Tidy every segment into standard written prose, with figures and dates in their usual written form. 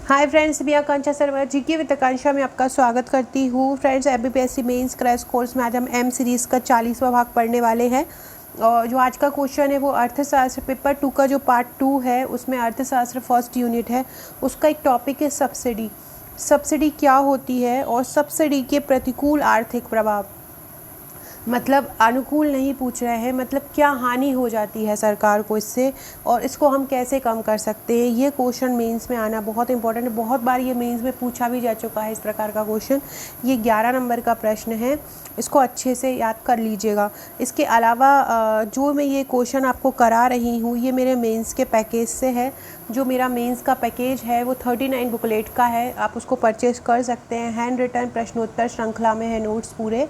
हाय friends, मैं Akanksha Sarwar GK with Akanksha में आपका स्वागत करती हूँ। Friends, MPPSC mains crash course में आज हम एम सीरीज़ का 40वां भाग पढ़ने वाले हैं। और जो आज का क्वेश्चन है वो अर्थशास्त्र पेपर 2 का जो पार्ट 2 है उसमें अर्थशास्त्र फर्स्ट यूनिट है, उसका एक टॉपिक है सब्सिडी। सब्सिडी क्या होती है और सब्सिडी के प्रतिकूल आर्थिक प्रभाव, मतलब अनुकूल नहीं पूछ रहे हैं, मतलब क्या हानि हो जाती है सरकार को इससे और इसको हम कैसे कम कर सकते हैं। ये क्वेश्चन मेंस में आना बहुत इंपॉर्टेंट है। बहुत बार ये मेंस में पूछा भी जा चुका है इस प्रकार का क्वेश्चन। ये 11 नंबर का प्रश्न है, इसको अच्छे से याद कर लीजिएगा। इसके अलावा जो मैं ये क्वेश्चन आपको करा रही हूँ ये मेरे मेंस के पैकेज से है। जो मेरा मेंस का पैकेज है वो 39 बुकलेट का है, आप उसको परचेज़ कर सकते हैं। हैंड रिटन प्रश्नोत्तर श्रृंखला में है नोट्स पूरे।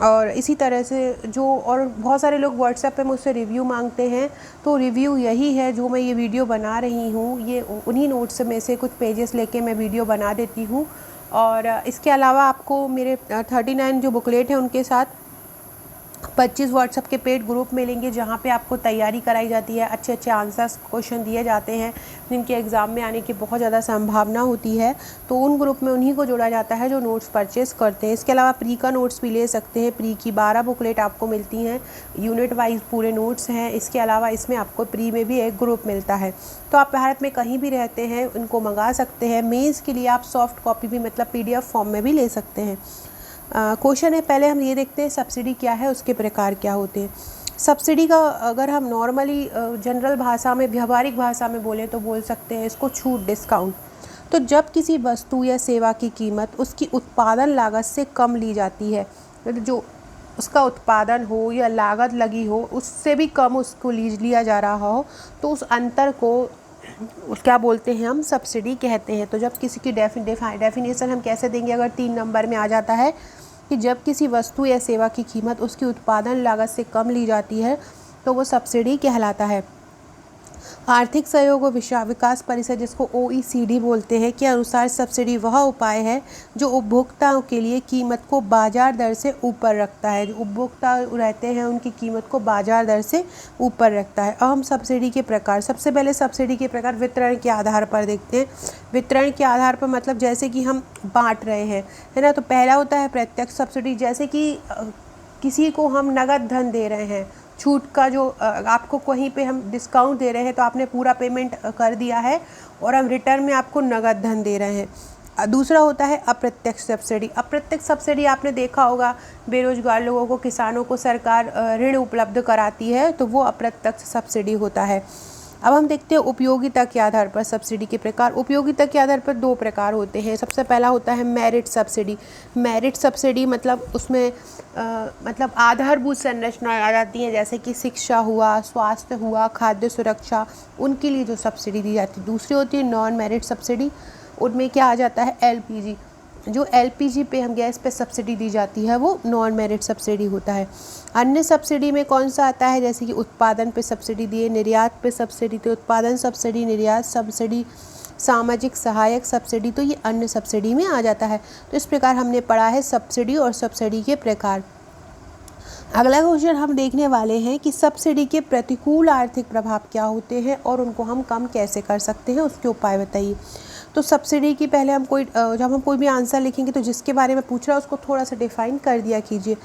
और इसी तरह से जो और बहुत सारे लोग व्हाट्सएप पे मुझसे रिव्यू मांगते हैं, तो रिव्यू यही है जो मैं ये वीडियो बना रही हूँ। ये उन्हीं नोट्स में से कुछ पेजेस लेके मैं वीडियो बना देती हूँ। और इसके अलावा आपको मेरे 39 जो बुकलेट हैं उनके साथ 25 व्हाट्सएप के पेड ग्रुप मिलेंगे जहाँ पे आपको तैयारी कराई जाती है। अच्छे अच्छे आंसर्स क्वेश्चन दिए जाते हैं जिनके एग्ज़ाम में आने की बहुत ज़्यादा संभावना होती है, तो उन ग्रुप में उन्हीं को जोड़ा जाता है जो नोट्स परचेस करते हैं। इसके अलावा प्री का नोट्स भी ले सकते हैं। प्री की 12 बुकलेट आपको मिलती हैं, यूनिट वाइज पूरे नोट्स हैं। इसके अलावा इसमें आपको प्री में भी एक ग्रुप मिलता है। तो आप भारत में कहीं भी रहते हैं उनको मंगा सकते हैं। मेंस के लिए आप सॉफ्ट कॉपी भी मतलब PDF फॉर्म में भी ले सकते हैं। क्वेश्चन है, पहले हम ये देखते हैं सब्सिडी क्या है, उसके प्रकार क्या होते हैं। सब्सिडी का अगर हम नॉर्मली जनरल भाषा में, व्यवहारिक भाषा में बोलें तो बोल सकते हैं इसको छूट, डिस्काउंट। तो जब किसी वस्तु या सेवा की कीमत उसकी उत्पादन लागत से कम ली जाती है, मतलब जो उसका उत्पादन हो या लागत लगी हो उससे भी कम उसको लिया जा रहा हो, तो उस अंतर को क्या बोलते हैं, हम सब्सिडी कहते हैं। तो जब किसी की डेफिनेशन हम कैसे देंगे, अगर 3 नंबर में आ जाता है कि जब किसी वस्तु या सेवा की कीमत उसकी उत्पादन लागत से कम ली जाती है तो वो सब्सिडी कहलाता है। आर्थिक सहयोग और विकास परिषद, जिसको OECD बोलते हैं, के अनुसार सब्सिडी वह उपाय है जो उपभोक्ताओं के लिए कीमत को बाजार दर से ऊपर रखता है। जो उपभोक्ता रहते हैं उनकी कीमत को बाजार दर से ऊपर रखता है। अब हम सब्सिडी के प्रकार, सबसे पहले सब्सिडी के प्रकार वितरण के आधार पर देखते हैं। वितरण के आधार पर मतलब जैसे कि हम बांट रहे हैं, है ना। तो पहला होता है प्रत्यक्ष सब्सिडी, जैसे कि किसी को हम नगद धन दे रहे हैं, छूट का जो आपको कहीं पे हम डिस्काउंट दे रहे हैं तो आपने पूरा पेमेंट कर दिया है और हम रिटर्न में आपको नगद धन दे रहे हैं। दूसरा होता है अप्रत्यक्ष सब्सिडी। अप्रत्यक्ष सब्सिडी आपने देखा होगा, बेरोजगार लोगों को, किसानों को सरकार ऋण उपलब्ध कराती है, तो वो अप्रत्यक्ष सब्सिडी होता है। अब हम देखते हैं उपयोगिता के आधार पर सब्सिडी के प्रकार। उपयोगिता के आधार पर 2 प्रकार होते हैं। सबसे पहला होता है मेरिट सब्सिडी। मेरिट सब्सिडी मतलब उसमें मतलब आधारभूत संरचना आ जाती हैं, जैसे कि शिक्षा हुआ, स्वास्थ्य हुआ, खाद्य सुरक्षा, उनके लिए जो सब्सिडी दी जाती है। दूसरी होती है नॉन मेरिट सब्सिडी। उनमें क्या आ जाता है, LPG। जो LPG पे हम गैस पे सब्सिडी दी जाती है वो नॉन मेरिट सब्सिडी होता है। अन्य सब्सिडी में कौन सा आता है, जैसे कि उत्पादन पे सब्सिडी दिए, निर्यात पे सब्सिडी, तो उत्पादन सब्सिडी, निर्यात सब्सिडी, सामाजिक सहायक सब्सिडी, तो ये अन्य सब्सिडी में आ जाता है। तो इस प्रकार हमने पढ़ा है सब्सिडी और सब्सिडी के प्रकार। अगला क्वेश्चन हम देखने वाले हैं कि सब्सिडी के प्रतिकूल आर्थिक प्रभाव क्या होते हैं और उनको हम कम कैसे कर सकते हैं, उसके उपाय बताइए। तो सब्सिडी की पहले हम जब हम कोई भी आंसर लिखेंगे तो जिसके बारे में पूछ रहा है उसको थोड़ा सा डिफाइन कर दिया कीजिए।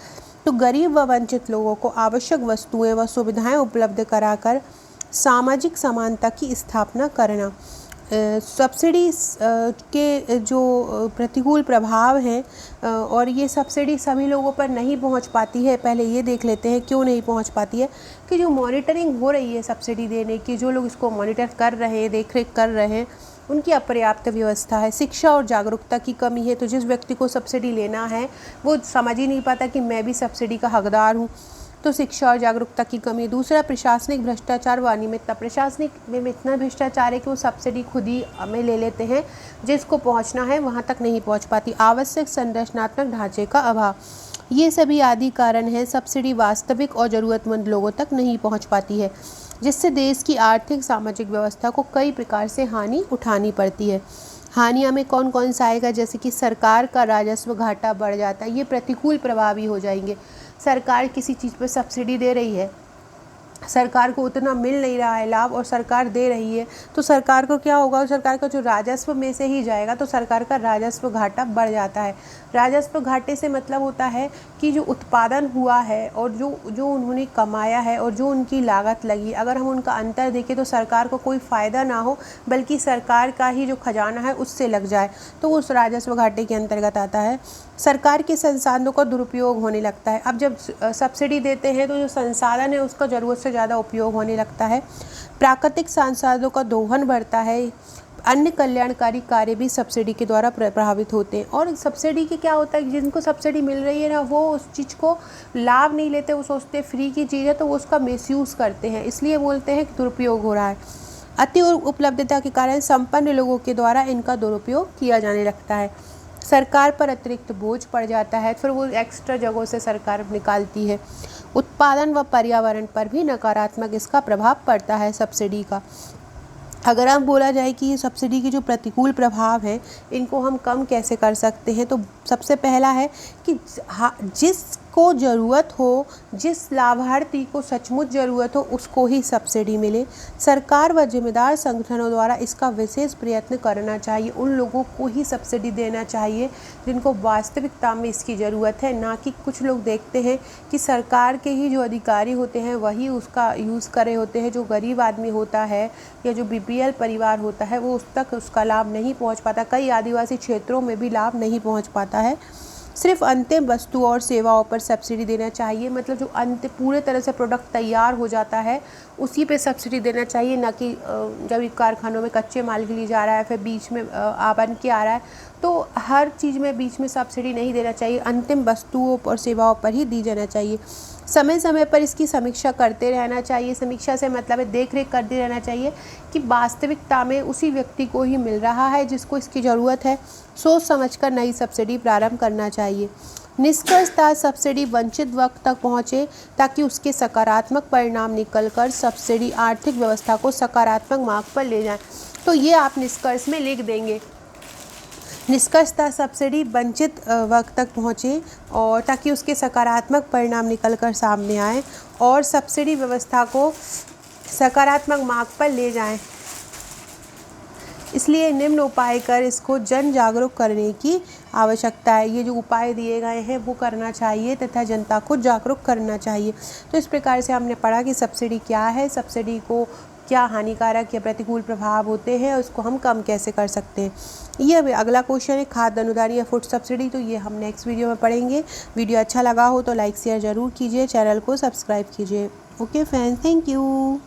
तो गरीब व वंचित लोगों को आवश्यक वस्तुएं व सुविधाएं उपलब्ध कराकर सामाजिक समानता की स्थापना करना। सब्सिडी के जो प्रतिकूल प्रभाव हैं, और ये सब्सिडी सभी लोगों पर नहीं पहुंच पाती है। पहले ये देख लेते हैं क्यों नहीं पहुंच पाती है। कि जो मॉनिटरिंग हो रही है सब्सिडी देने की, जो लोग इसको मॉनिटर कर रहे हैं, देखरेख कर रहे हैं, उनकी अपर्याप्त व्यवस्था है। शिक्षा और जागरूकता की कमी है। तो जिस व्यक्ति को सब्सिडी लेना है वो समझ ही नहीं पाता कि मैं भी सब्सिडी का हकदार हूँ, तो शिक्षा और जागरूकता की कमी। दूसरा प्रशासनिक भ्रष्टाचार व अनियमितता। प्रशासनिक में इतना भ्रष्टाचार है कि वो सब्सिडी खुद ही में ले लेते हैं, जिसको पहुंचना है वहां तक नहीं पहुंच पाती। आवश्यक संरचनात्मक ढांचे का अभाव, ये सभी आदि कारण है सब्सिडी वास्तविक और ज़रूरतमंद लोगों तक नहीं पहुंच पाती है, जिससे देश की आर्थिक सामाजिक व्यवस्था को कई प्रकार से हानि उठानी पड़ती है। हानियाँ में कौन कौन सा आएगा, जैसे कि सरकार का राजस्व घाटा बढ़ जाता है, ये प्रतिकूल प्रभावी हो जाएंगे। सरकार किसी चीज़ पर सब्सिडी दे रही है सरकार को उतना मिल नहीं रहा है लाभ और सरकार दे रही है, तो सरकार को क्या होगा, सरकार का जो राजस्व में से ही जाएगा, तो सरकार का राजस्व घाटा बढ़ जाता है। राजस्व घाटे से मतलब होता है कि जो उत्पादन हुआ है और जो उन्होंने कमाया है और जो उनकी लागत लगी, अगर हम उनका अंतर देखें तो सरकार को कोई फ़ायदा ना हो बल्कि सरकार का ही जो खजाना है उससे लग जाए, तो उस राजस्व घाटे के अंतर्गत आता है। सरकार के संसाधनों का दुरुपयोग होने लगता है। अब जब सब्सिडी देते हैं तो जो संसाधन है उसका ज़रूरत से ज़्यादा उपयोग होने लगता है। प्राकृतिक संसाधनों का दोहन बढ़ता है। अन्य कल्याणकारी कार्य भी सब्सिडी के द्वारा प्रभावित होते हैं। और सब्सिडी के क्या होता है कि जिनको सब्सिडी मिल रही है ना, वो उस चीज़ को लाभ नहीं लेते, वो सोचते फ्री की चीज़ है तो वो उसका मिसयूज़ करते हैं, इसलिए बोलते हैं कि दुरुपयोग हो रहा है। अति उपलब्धता के कारण संपन्न लोगों के द्वारा इनका दुरुपयोग किया जाने लगता है। सरकार पर अतिरिक्त बोझ पड़ जाता है, फिर वो एक्स्ट्रा जगहों से सरकार निकालती है। उत्पादन व पर्यावरण पर भी नकारात्मक इसका प्रभाव पड़ता है सब्सिडी का। अगर हम बोला जाए कि ये सब्सिडी के जो प्रतिकूल प्रभाव हैं इनको हम कम कैसे कर सकते हैं, तो सबसे पहला है कि जिसको ज़रूरत हो, जिस लाभार्थी को सचमुच ज़रूरत हो उसको ही सब्सिडी मिले। सरकार व जिम्मेदार संगठनों द्वारा इसका विशेष प्रयत्न करना चाहिए। उन लोगों को ही सब्सिडी देना चाहिए जिनको वास्तविकता में इसकी ज़रूरत है, ना कि कुछ लोग देखते हैं कि सरकार के ही जो अधिकारी होते हैं वही उसका यूज़ कर रहे होते हैं। जो गरीब आदमी होता है या जो बीपीएल परिवार होता है वो उस तक उसका लाभ नहीं पहुंच पाता। कई आदिवासी क्षेत्रों में भी लाभ नहीं पहुंच पाता है। सिर्फ अंतिम वस्तु और सेवाओं पर सब्सिडी देना चाहिए, मतलब जो पूरे तरह से प्रोडक्ट तैयार हो जाता है उसी पे सब्सिडी देना चाहिए, ना कि जब कारखानों में कच्चे माल के लिए जा रहा है फिर बीच में बन के आ रहा है, तो हर चीज़ में बीच में सब्सिडी नहीं देना चाहिए। अंतिम वस्तुओं और सेवाओं पर ही दी जाना चाहिए। समय समय पर इसकी समीक्षा करते रहना चाहिए। समीक्षा से मतलब है देख रेख करते रहना चाहिए कि वास्तविकता में उसी व्यक्ति को ही मिल रहा है जिसको इसकी ज़रूरत है। सोच समझकर नई सब्सिडी प्रारंभ करना चाहिए। निष्कर्षतः सब्सिडी वंचित वर्ग तक पहुँचे ताकि उसके सकारात्मक परिणाम निकलकर सब्सिडी आर्थिक व्यवस्था को सकारात्मक मार्ग पर ले जाए। तो ये आप निष्कर्ष में लिख देंगे। निष्कर्षतः सब्सिडी वंचित वर्ग तक पहुँचे और ताकि उसके सकारात्मक परिणाम निकलकर सामने आए और सब्सिडी व्यवस्था को सकारात्मक मार्ग पर ले जाएं। इसलिए निम्न उपाय कर इसको जन जागरूक करने की आवश्यकता है। ये जो उपाय दिए गए हैं वो करना चाहिए तथा जनता को जागरूक करना चाहिए। तो इस प्रकार से हमने पढ़ा कि सब्सिडी क्या है, सब्सिडी को क्या हानिकारक या प्रतिकूल प्रभाव होते हैं और उसको हम कम कैसे कर सकते हैं। ये अभी अगला क्वेश्चन है खाद्य अनुदान या फूड सब्सिडी, तो ये हम नेक्स्ट वीडियो में पढ़ेंगे। वीडियो अच्छा लगा हो तो लाइक शेयर ज़रूर कीजिए, चैनल को सब्सक्राइब कीजिए। Okay friends, thank you.